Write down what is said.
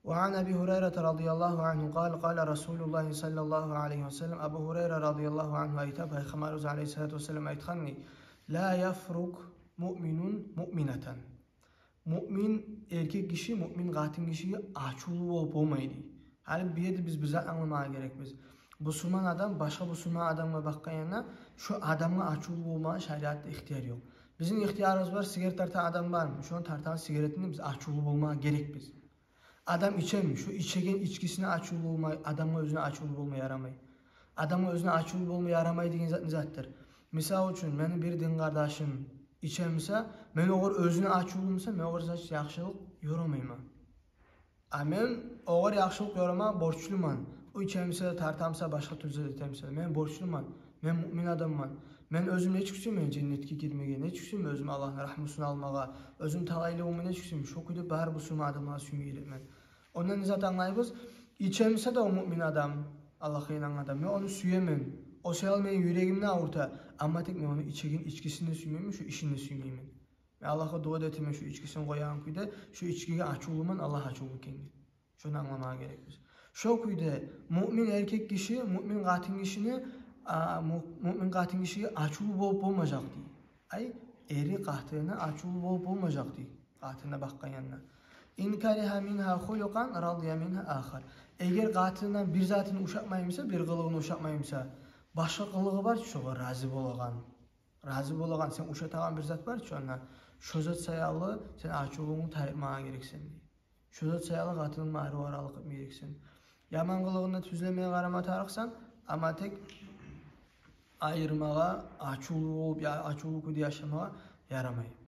وعن أبي هريرة رضي الله عنه قال قال رسول الله صلى الله عليه وسلم أبو هريرة رضي الله عنه أيتب خمارز عليه الصلاة والسلام أيتخني لا يفرق مؤمن مؤمنة Mümin erkek kişi, mümin katil kişiyi açılı olup olmaydı. Hani bir yerde biz bize anlamaya gerek biz. Müslüman adam başka Müslüman adamla bakkan yana şu adamla açılı olmaya şeriatta ihtiyar yok. Bizim ihtiyarımız var, sigaret tartan adam var mı? Şu an tartan sigaretini biz açılı olmaya gerek biz. Adam içer mi? Şu içegen içkisine açılı olmaya, adamla özüne açılı olmaya yaramayı. Adamla özüne açılı olmaya yaramayı деген zat ne zattır? Misal için benim bir din kardeşim içemse, men oğur özüne açılımsa, men oğur zaç yaxşılık yoramayman. Men oğur yaxşılık yorama borçluman. O içemse, tartamsa, başka türlü etemse, men borçluman. Men mümin adamman. Men özüm ne çıksın men cennetke girmege, ne çıksın men özüm Allah'ın rahmetini almaga, özüm talaylı olma ne çıksın. Şokuydu bar bu sürme adamlar sümeyeli men. Ondan nizat anlayız. İçemse de o mümin adam, Allah'a inanan adam. Men onu süyemem. O şeyal benim yüreğimde avurta. Ama tek ben onu içegin içkisini süymeyeyim, şu işini süymeyeyim. Ben Allah'a dua etmem şu içkisini koyan kuyda, şu içkiye açılıman Allah açılı kendi. Şunu anlamaya gerek biz. Şu kuyda mümin erkek kişi, mümin katil kişiye açılı bolup olmayacak diye. Ay eri katiline açılı bolup olmayacak diye. Katiline bakkan yanına. İn kariha minha hulukan radiya minha ahar. Eğer katilinden bir zatını uşatmayımsa, bir kılığını uşatmayımsa, başka kılığı var ki şoğa razı bolagan. Razı bolagan sen uşatagan bir zat var ki ona. Şu zat sayalı sen açılığını tayırmaya gereksen diye. Şu zat sayalı katılın mağrı varalık etmeye gereksen. Yaman kılığında tüzlemeye karama tarıksan ama tek ayırmağa, açılığı olup ya açılığı kudi yaşamaya yaramayı.